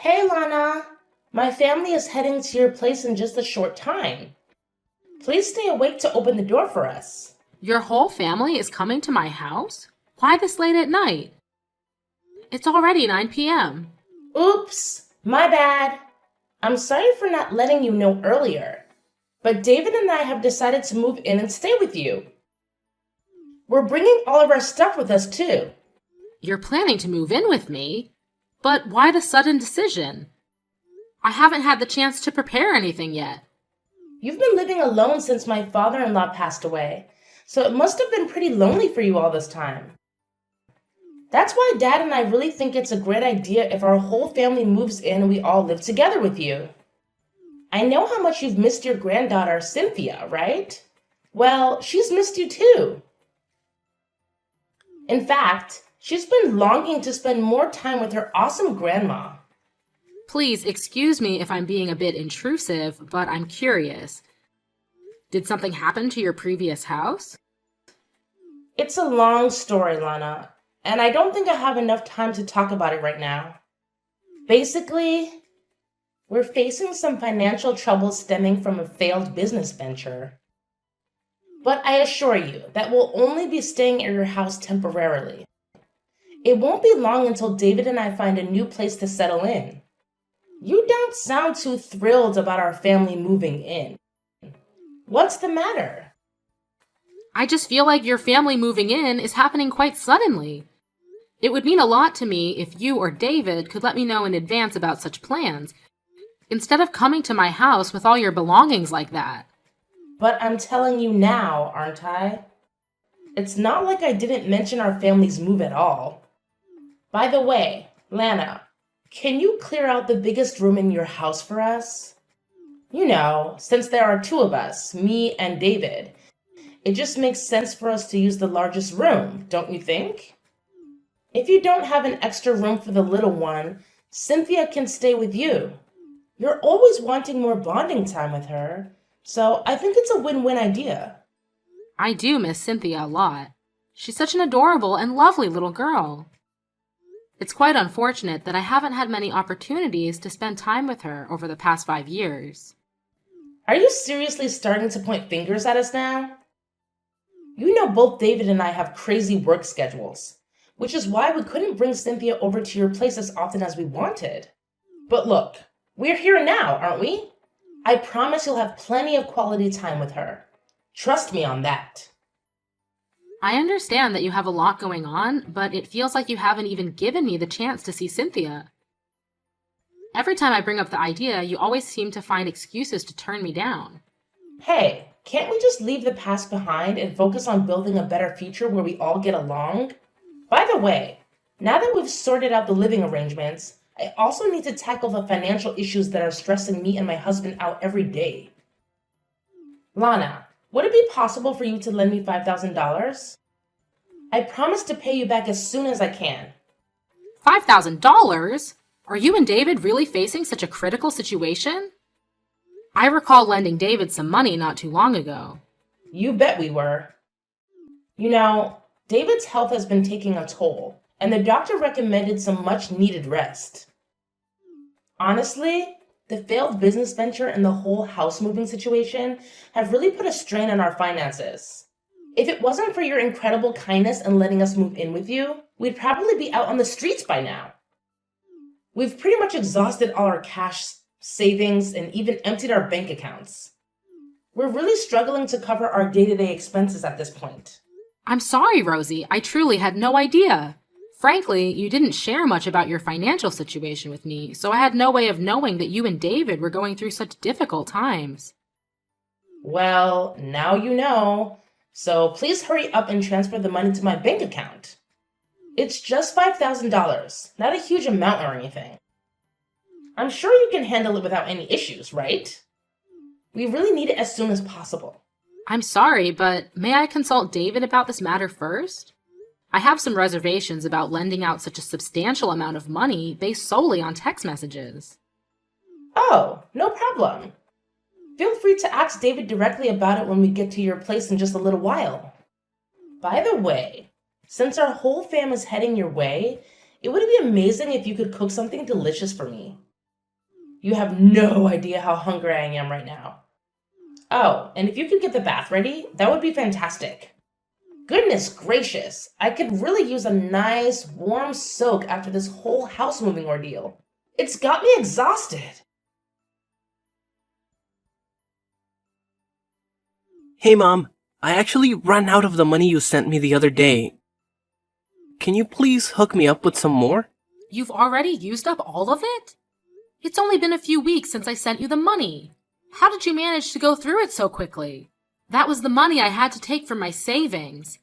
Hey, Lana. My family is heading to your place in just a short time. Please stay awake to open the door for us. Your whole family is coming to my house? Why this late at night? It's already 9 p.m. Oops, my bad. I'm sorry for not letting you know earlier, but David and I have decided to move in and stay with you. We're bringing all of our stuff with us, too. You're planning to move in with me? But why the sudden decision? I haven't had the chance to prepare anything yet. You've been living alone since my father-in-law passed away, so it must have been pretty lonely for you all this time. That's why Dad and I really think it's a great idea if our whole family moves in and we all live together with you. I know how much you've missed your granddaughter, Cynthia, right? Well, she's missed you too. In fact, she's been longing to spend more time with her awesome grandma. Please excuse me if I'm being a bit intrusive, but I'm curious. Did something happen to your previous house? It's a long story, Lana, and I don't think I have enough time to talk about it right now. Basically, we're facing some financial trouble stemming from a failed business venture. But I assure you that we'll only be staying at your house temporarily. It won't be long until David and I find a new place to settle in. You don't sound too thrilled about our family moving in. What's the matter? I just feel like your family moving in is happening quite suddenly. It would mean a lot to me if you or David could let me know in advance about such plans, instead of coming to my house with all your belongings like that. But I'm telling you now, aren't I? It's not like I didn't mention our family's move at all. By the way, Lana, can you clear out the biggest room in your house for us? You know, since there are two of us, me and David, it just makes sense for us to use the largest room, don't you think? If you don't have an extra room for the little one, Cynthia can stay with you. You're always wanting more bonding time with her, so I think it's a win-win idea. I do miss Cynthia a lot. She's such an adorable and lovely little girl. It's quite unfortunate that I haven't had many opportunities to spend time with her over the past 5 years. Are you seriously starting to point fingers at us now? You know both David and I have crazy work schedules, which is why we couldn't bring Cynthia over to your place as often as we wanted. But look, we're here now, aren't we? I promise you'll have plenty of quality time with her. Trust me on that. I understand that you have a lot going on, but it feels like you haven't even given me the chance to see Cynthia. Every time I bring up the idea, you always seem to find excuses to turn me down. Hey, can't we just leave the past behind and focus on building a better future where we all get along? By the way, now that we've sorted out the living arrangements, I also need to tackle the financial issues that are stressing me and my husband out every day. Lana, would it be possible for you to lend me $5,000? I promise to pay you back as soon as I can. $5,000? Are you and David really facing such a critical situation? I recall lending David some money not too long ago. You bet we were. You know, David's health has been taking a toll, and the doctor recommended some much needed rest. Honestly, the failed business venture and the whole house moving situation have really put a strain on our finances. If it wasn't for your incredible kindness and letting us move in with you, we'd probably be out on the streets by now. We've pretty much exhausted all our cash savings and even emptied our bank accounts. We're really struggling to cover our day-to-day expenses at this point. I'm sorry, Rosie. I truly had no idea. Frankly, you didn't share much about your financial situation with me, so I had no way of knowing that you and David were going through such difficult times. Well, now you know. So please hurry up and transfer the money to my bank account. It's just $5,000, not a huge amount or anything. I'm sure you can handle it without any issues, right? We really need it as soon as possible. I'm sorry, but may I consult David about this matter first? I have some reservations about lending out such a substantial amount of money based solely on text messages. Oh, no problem. Feel free to ask David directly about it when we get to your place in just a little while. By the way, since our whole fam is heading your way, it would be amazing if you could cook something delicious for me. You have no idea how hungry I am right now. Oh, and if you could get the bath ready, that would be fantastic. Goodness gracious, I could really use a nice warm soak after this whole house moving ordeal. It's got me exhausted. Hey Mom, I actually ran out of the money you sent me the other day. Can you please hook me up with some more? You've already used up all of it? It's only been a few weeks since I sent you the money. How did you manage to go through it so quickly? That was the money I had to take from my savings.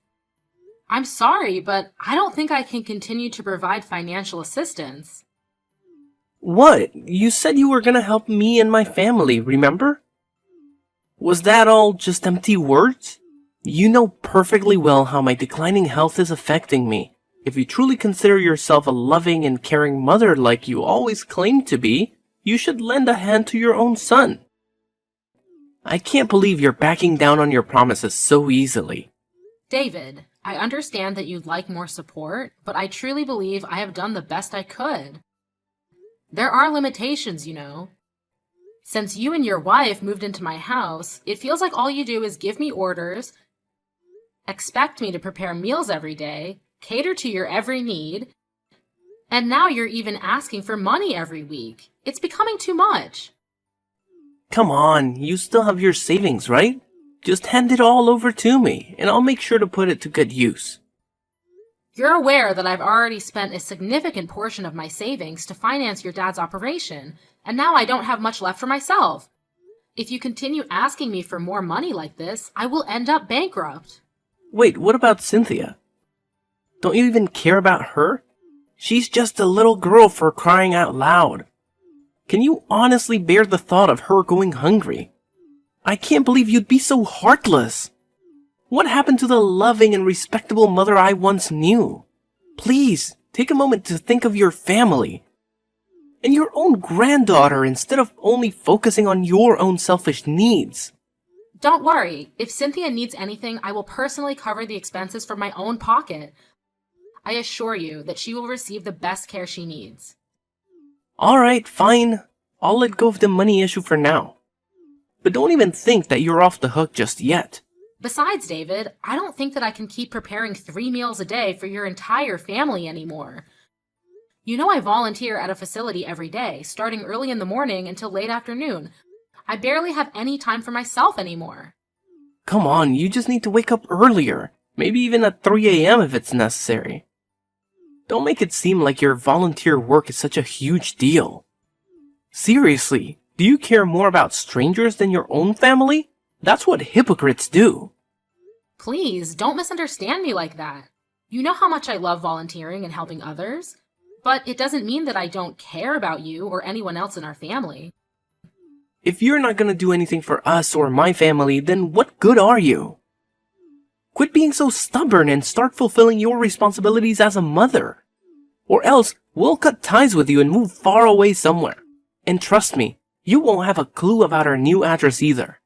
I'm sorry, but I don't think I can continue to provide financial assistance. What? You said you were gonna help me and my family, remember? Was that all just empty words? You know perfectly well how my declining health is affecting me. If you truly consider yourself a loving and caring mother like you always claimed to be, you should lend a hand to your own son. I can't believe you're backing down on your promises so easily. David, I understand that you'd like more support, but I truly believe I have done the best I could. There are limitations, you know. Since you and your wife moved into my house, it feels like all you do is give me orders, expect me to prepare meals every day, cater to your every need, and now you're even asking for money every week. It's becoming too much. Come on, you still have your savings, right? Just hand it all over to me, and I'll make sure to put it to good use. You're aware that I've already spent a significant portion of my savings to finance your dad's operation, and now I don't have much left for myself. If you continue asking me for more money like this, I will end up bankrupt. Wait, what about Cynthia? Don't you even care about her? She's just a little girl, for crying out loud. Can you honestly bear the thought of her going hungry? I can't believe you'd be so heartless. What happened to the loving and respectable mother I once knew? Please, take a moment to think of your family and your own granddaughter instead of only focusing on your own selfish needs. Don't worry. If Cynthia needs anything, I will personally cover the expenses from my own pocket. I assure you that she will receive the best care she needs. Alright, fine. I'll let go of the money issue for now. But don't even think that you're off the hook just yet. Besides, David, I don't think that I can keep preparing 3 meals a day for your entire family anymore. You know I volunteer at a facility every day, starting early in the morning until late afternoon. I barely have any time for myself anymore. Come on, you just need to wake up earlier. Maybe even at 3 a.m. if it's necessary. Don't make it seem like your volunteer work is such a huge deal. Seriously, do you care more about strangers than your own family? That's what hypocrites do. Please, don't misunderstand me like that. You know how much I love volunteering and helping others, but it doesn't mean that I don't care about you or anyone else in our family. If you're not gonna do anything for us or my family, then what good are you? Quit being so stubborn and start fulfilling your responsibilities as a mother. Or else, we'll cut ties with you and move far away somewhere. And trust me, you won't have a clue about our new address either.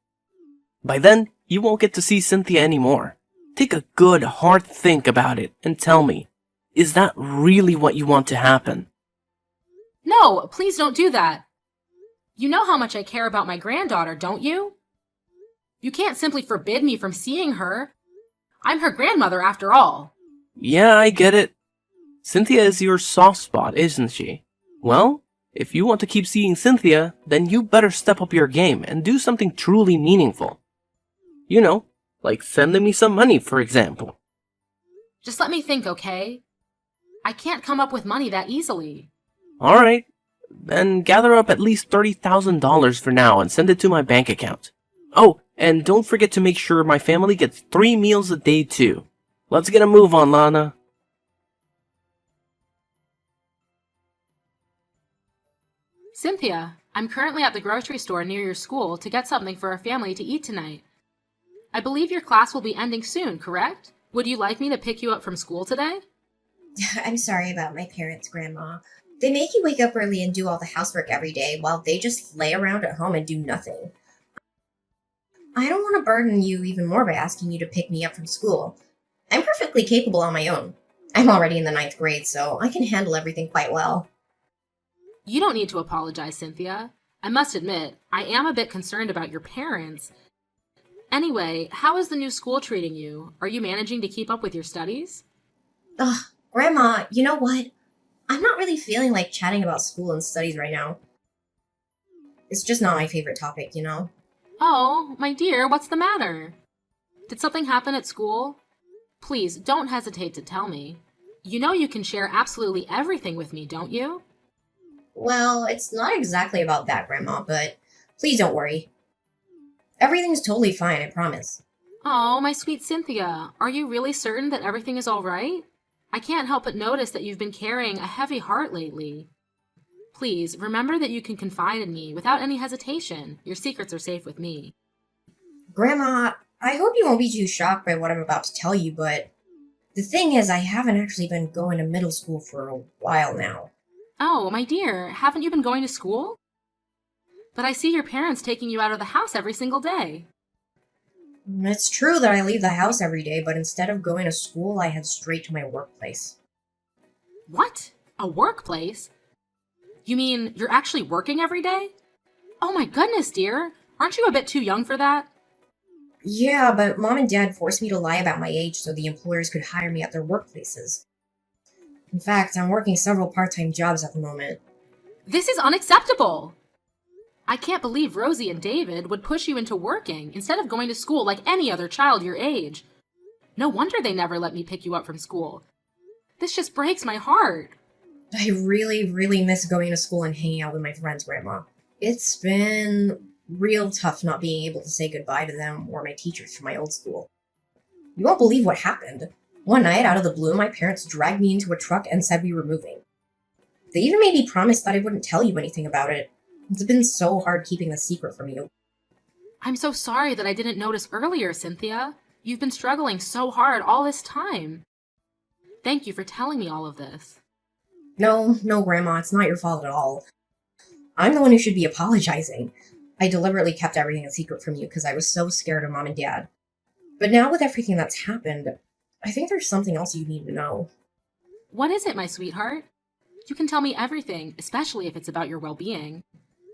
By then, you won't get to see Cynthia anymore. Take a good, hard think about it and tell me, is that really what you want to happen? No, please don't do that. You know how much I care about my granddaughter, don't you? You can't simply forbid me from seeing her. I'm her grandmother after all. Yeah, I get it. Cynthia is your soft spot, isn't she? Well, if you want to keep seeing Cynthia, then you better step up your game and do something truly meaningful. You know, like sending me some money, for example. Just let me think, okay? I can't come up with money that easily. Alright, then gather up at least $30,000 for now and send it to my bank account. Oh, and don't forget to make sure my family gets 3 meals a day too. Let's get a move on, Lana. Cynthia, I'm currently at the grocery store near your school to get something for our family to eat tonight. I believe your class will be ending soon, correct? Would you like me to pick you up from school today? I'm sorry about my parents, Grandma. They make you wake up early and do all the housework every day while they just lay around at home and do nothing. I don't want to burden you even more by asking you to pick me up from school. I'm perfectly capable on my own. I'm already in the 9th grade, so I can handle everything quite well. You don't need to apologize, Cynthia. I must admit, I am a bit concerned about your parents. Anyway, how is the new school treating you? Are you managing to keep up with your studies? Ugh, Grandma, you know what? I'm not really feeling like chatting about school and studies right now. It's just not my favorite topic, you know? Oh, my dear, what's the matter? Did something happen at school? Please, don't hesitate to tell me. You know you can share absolutely everything with me, don't you? Well, it's not exactly about that, Grandma, but please don't worry. Everything's totally fine, I promise. Oh, my sweet Cynthia, are you really certain that everything is all right? I can't help but notice that you've been carrying a heavy heart lately. Please, remember that you can confide in me without any hesitation. Your secrets are safe with me. Grandma, I hope you won't be too shocked by what I'm about to tell you, but the thing is, I haven't actually been going to middle school for a while now. Oh, my dear, haven't you been going to school? But I see your parents taking you out of the house every single day. It's true that I leave the house every day, but instead of going to school, I head straight to my workplace. What? A workplace? You mean you're actually working every day? Oh my goodness, dear. Aren't you a bit too young for that? Yeah, but Mom and Dad forced me to lie about my age so the employers could hire me at their workplaces. In fact, I'm working several part-time jobs at the moment. This is unacceptable! I can't believe Rosie and David would push you into working instead of going to school like any other child your age. No wonder they never let me pick you up from school. This just breaks my heart. I really, really miss going to school and hanging out with my friends, Grandma. It's been real tough not being able to say goodbye to them or my teachers from my old school. You won't believe what happened. One night, out of the blue, my parents dragged me into a truck and said we were moving. They even made me promise that I wouldn't tell you anything about it. It's been so hard keeping the secret from you. I'm so sorry that I didn't notice earlier, Cynthia. You've been struggling so hard all this time. Thank you for telling me all of this. No, Grandma, it's not your fault at all. I'm the one who should be apologizing. I deliberately kept everything a secret from you because I was so scared of Mom and Dad. But now with everything that's happened, I think there's something else you need to know. What is it, my sweetheart? You can tell me everything, especially if it's about your well-being.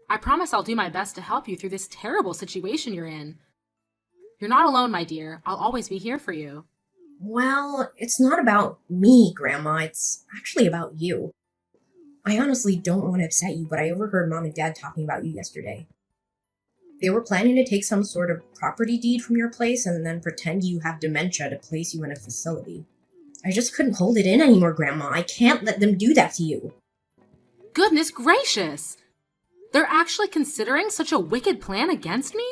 I promise I'll do my best to help you through this terrible situation you're in. You're not alone, my dear. I'll always be here for you. Well, it's not about me, Grandma. It's actually about you. I honestly don't want to upset you, but I overheard Mom and Dad talking about you yesterday. They were planning to take some sort of property deed from your place and then pretend you have dementia to place you in a facility. I just couldn't hold it in anymore, Grandma. I can't let them do that to you. Goodness gracious! They're actually considering such a wicked plan against me?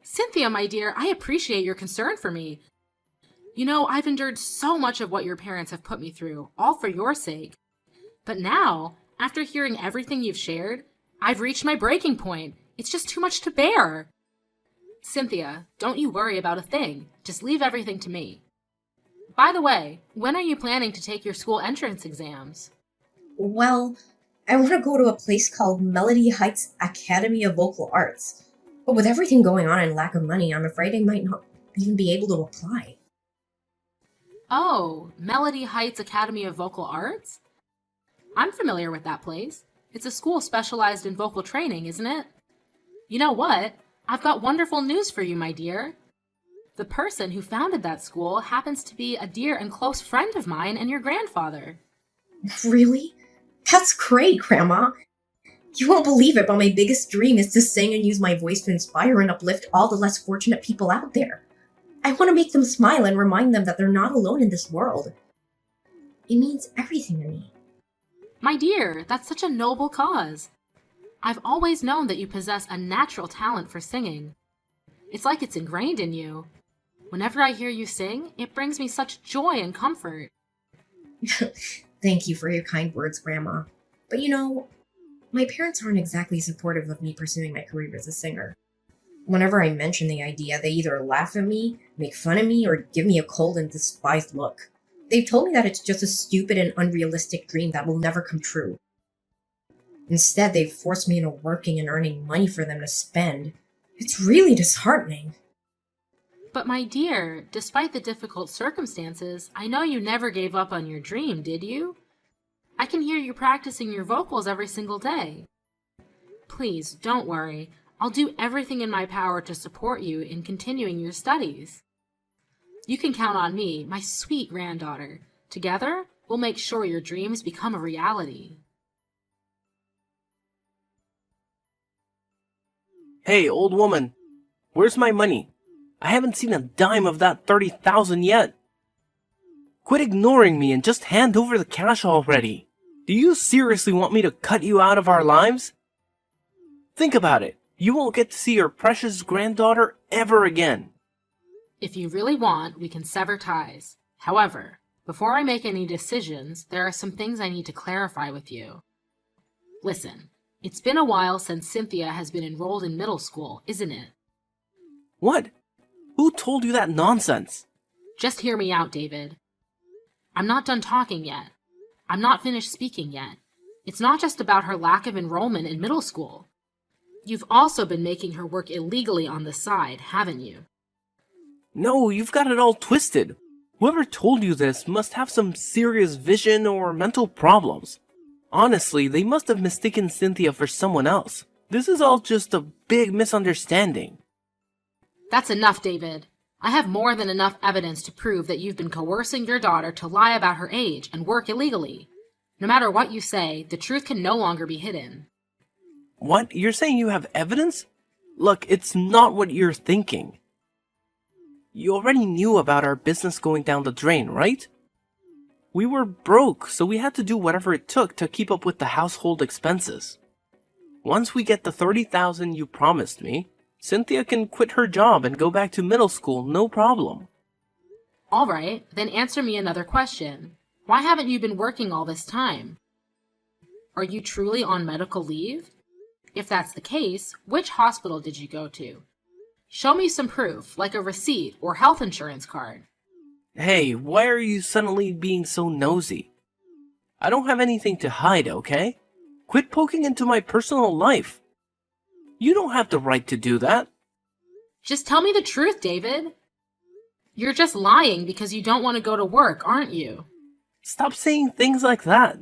Cynthia, my dear, I appreciate your concern for me. You know, I've endured so much of what your parents have put me through, all for your sake. But now, after hearing everything you've shared, I've reached my breaking point. It's just too much to bear. Cynthia, don't you worry about a thing. Just leave everything to me. By the way, when are you planning to take your school entrance exams? Well, I want to go to a place called Melody Heights Academy of Vocal Arts. But with everything going on and lack of money, I'm afraid I might not even be able to apply. Oh, Melody Heights Academy of Vocal Arts? I'm familiar with that place. It's a school specialized in vocal training, isn't it? You know what? I've got wonderful news for you, my dear. The person who founded that school happens to be a dear and close friend of mine and your grandfather. Really? That's great, Grandma. You won't believe it, but my biggest dream is to sing and use my voice to inspire and uplift all the less fortunate people out there. I want to make them smile and remind them that they're not alone in this world. It means everything to me. My dear, that's such a noble cause. I've always known that you possess a natural talent for singing. It's like it's ingrained in you. Whenever I hear you sing, it brings me such joy and comfort. Thank you for your kind words, Grandma. But you know, my parents aren't exactly supportive of me pursuing my career as a singer. Whenever I mention the idea, they either laugh at me, make fun of me, or give me a cold and despised look. They've told me that it's just a stupid and unrealistic dream that will never come true. Instead, they've forced me into working and earning money for them to spend. It's really disheartening. But my dear, despite the difficult circumstances, I know you never gave up on your dream, did you? I can hear you practicing your vocals every single day. Please, don't worry. I'll do everything in my power to support you in continuing your studies. You can count on me, my sweet granddaughter. Together, we'll make sure your dreams become a reality. Hey, old woman, where's my money? I haven't seen a dime of that 30,000 yet. Quit ignoring me and just hand over the cash already. Do you seriously want me to cut you out of our lives? Think about it. You won't get to see your precious granddaughter ever again. If you really want, we can sever ties. However, before I make any decisions, there are some things I need to clarify with you. Listen, it's been a while since Cynthia has been enrolled in middle school, isn't it? What? Who told you that nonsense? Just hear me out, David. I'm not done talking yet. I'm not finished speaking yet. It's not just about her lack of enrollment in middle school. You've also been making her work illegally on the side, haven't you? No, you've got it all twisted. Whoever told you this must have some serious vision or mental problems. Honestly, they must have mistaken Cynthia for someone else. This is all just a big misunderstanding. That's enough, David. I have more than enough evidence to prove that you've been coercing your daughter to lie about her age and work illegally. No matter what you say, the truth can no longer be hidden. What? You're saying you have evidence? Look, it's not what you're thinking. You already knew about our business going down the drain, right? We were broke, so we had to do whatever it took to keep up with the household expenses. Once we get the 30,000 you promised me, Cynthia can quit her job and go back to middle school, no problem. All right, then answer me another question. Why haven't you been working all this time? Are you truly on medical leave? If that's the case, which hospital did you go to? Show me some proof, like a receipt or health insurance card. Hey, why are you suddenly being so nosy? I don't have anything to hide, okay? Quit poking into my personal life. You don't have the right to do that. Just tell me the truth, David. You're just lying because you don't want to go to work, aren't you? Stop saying things like that.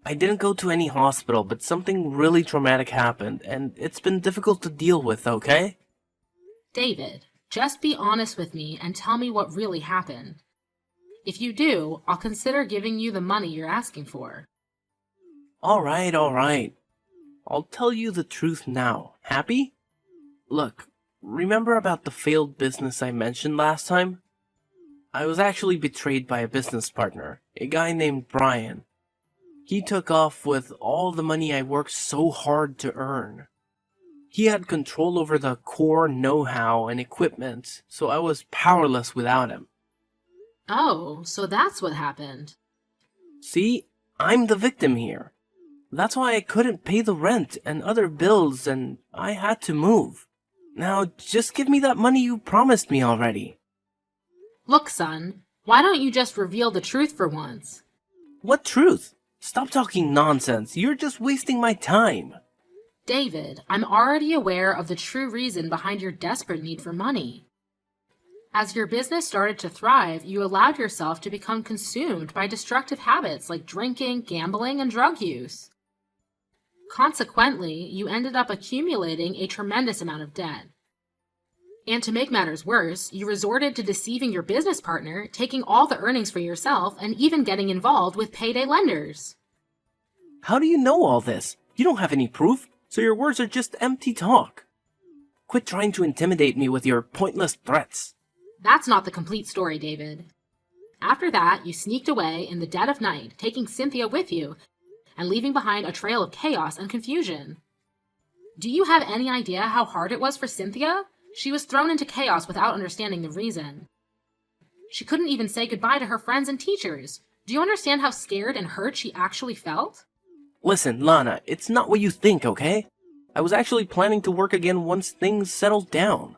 I didn't go to any hospital, but something really traumatic happened, and it's been difficult to deal with, okay? David, just be honest with me and tell me what really happened. If you do, I'll consider giving you the money you're asking for. Alright. I'll tell you the truth now. Happy? Look, remember about the failed business I mentioned last time? I was actually betrayed by a business partner, a guy named Brian. He took off with all the money I worked so hard to earn. He had control over the core know-how and equipment, so I was powerless without him. Oh, so that's what happened. See, I'm the victim here. That's why I couldn't pay the rent and other bills, and I had to move. Now, just give me that money you promised me already. Look, son, why don't you just reveal the truth for once? What truth? Stop talking nonsense. You're just wasting my time. David, I'm already aware of the true reason behind your desperate need for money. As your business started to thrive, you allowed yourself to become consumed by destructive habits like drinking, gambling, and drug use. Consequently, you ended up accumulating a tremendous amount of debt. And to make matters worse, you resorted to deceiving your business partner, taking all the earnings for yourself, and even getting involved with payday lenders. How do you know all this? You don't have any proof, so your words are just empty talk. Quit trying to intimidate me with your pointless threats. That's not the complete story, David. After that, you sneaked away in the dead of night, taking Cynthia with you, and leaving behind a trail of chaos and confusion. Do you have any idea how hard it was for Cynthia? She was thrown into chaos without understanding the reason. She couldn't even say goodbye to her friends and teachers. Do you understand how scared and hurt she actually felt? Listen, Lana, it's not what you think, okay? I was actually planning to work again once things settled down.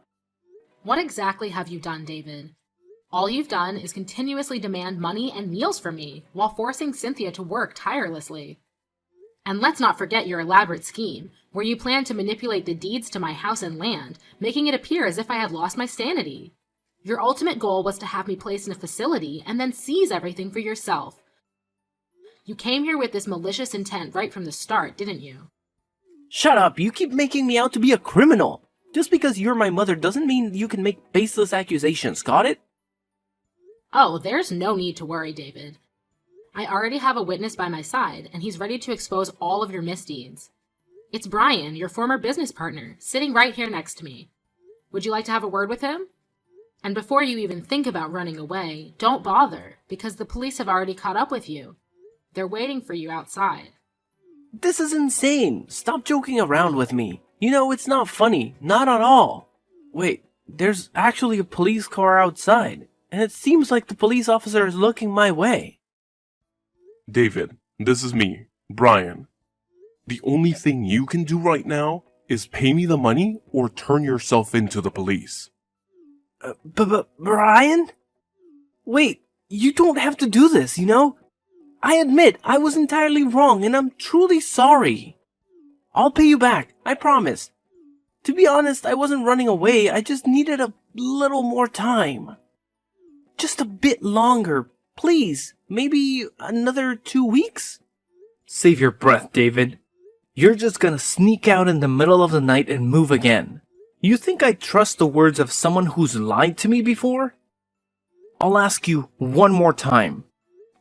What exactly have you done, David? All you've done is continuously demand money and meals from me, while forcing Cynthia to work tirelessly. And let's not forget your elaborate scheme, where you planned to manipulate the deeds to my house and land, making it appear as if I had lost my sanity. Your ultimate goal was to have me placed in a facility and then seize everything for yourself. You came here with this malicious intent right from the start, didn't you? Shut up, you keep making me out to be a criminal. Just because you're my mother doesn't mean you can make baseless accusations, got it? Oh, there's no need to worry, David. I already have a witness by my side, and he's ready to expose all of your misdeeds. It's Brian, your former business partner, sitting right here next to me. Would you like to have a word with him? And before you even think about running away, don't bother, because the police have already caught up with you. They're waiting for you outside. This is insane. Stop joking around with me. You know, it's not funny. Not at all. Wait, there's actually a police car outside, and it seems like the police officer is looking my way. David, this is me, Brian. The only thing you can do right now is pay me the money or turn yourself into the police. Brian? Wait, you don't have to do this, you know? I admit I was entirely wrong and I'm truly sorry. I'll pay you back, I promise. To be honest, I wasn't running away, I just needed a little more time. Just a bit longer, please. Maybe another 2 weeks? Save your breath, David. You're just gonna sneak out in the middle of the night and move again. You think I trust the words of someone who's lied to me before? I'll ask you one more time.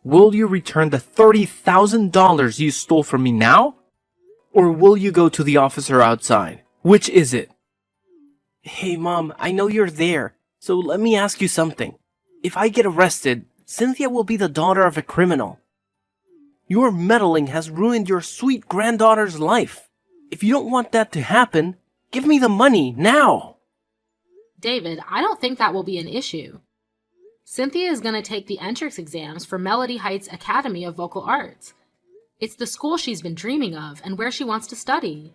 Will you return the $30,000 you stole from me now? Or will you go to the officer outside? Which is it? Hey, Mom, I know you're there, so let me ask you something. If I get arrested, Cynthia will be the daughter of a criminal. Your meddling has ruined your sweet granddaughter's life. If you don't want that to happen, give me the money, now! David, I don't think that will be an issue. Cynthia is going to take the entrance exams for Melody Heights Academy of Vocal Arts. It's the school she's been dreaming of and where she wants to study.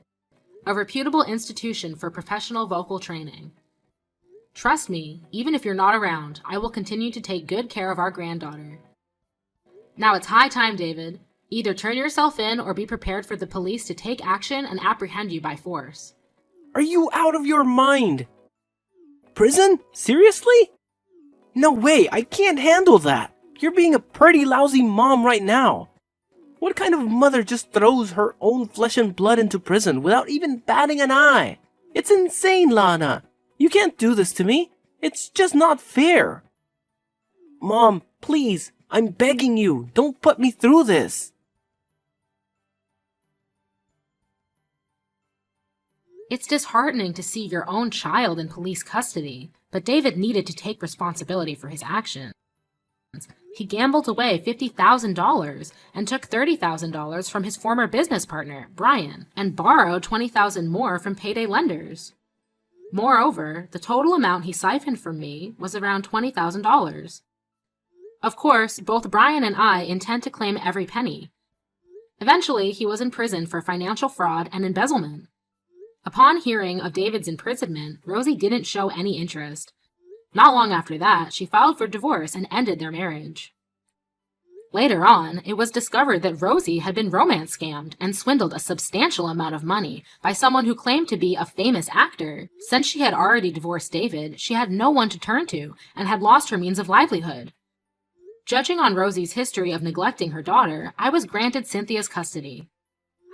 A reputable institution for professional vocal training. Trust me, even if you're not around, I will continue to take good care of our granddaughter. Now it's high time, David. Either turn yourself in or be prepared for the police to take action and apprehend you by force. Are you out of your mind? Prison? Seriously? No way, I can't handle that. You're being a pretty lousy mom right now. What kind of mother just throws her own flesh and blood into prison without even batting an eye? It's insane, Lana. You can't do this to me. It's just not fair. Mom, please, I'm begging you, don't put me through this. It's disheartening to see your own child in police custody, but David needed to take responsibility for his actions. He gambled away $50,000 and took $30,000 from his former business partner, Brian, and borrowed $20,000 more from payday lenders. Moreover, the total amount he siphoned from me was around $20,000. Of course, both Brian and I intend to claim every penny. Eventually, he was in prison for financial fraud and embezzlement. Upon hearing of David's imprisonment, Rosie didn't show any interest. Not long after that, she filed for divorce and ended their marriage. Later on, it was discovered that Rosie had been romance scammed and swindled a substantial amount of money by someone who claimed to be a famous actor. Since she had already divorced David, she had no one to turn to and had lost her means of livelihood. Judging on Rosie's history of neglecting her daughter, I was granted Cynthia's custody.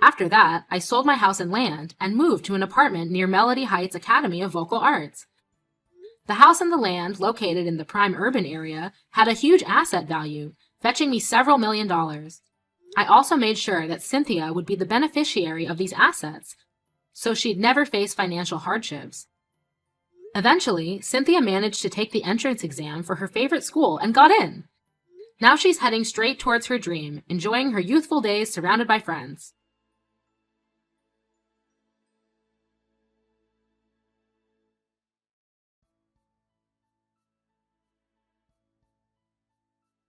After that, I sold my house and land and moved to an apartment near Melody Heights Academy of Vocal Arts. The house and the land, located in the prime urban area, had a huge asset value, fetching me several $1,000,000. I also made sure that Cynthia would be the beneficiary of these assets, so she'd never face financial hardships. Eventually, Cynthia managed to take the entrance exam for her favorite school and got in. Now she's heading straight towards her dream, enjoying her youthful days surrounded by friends.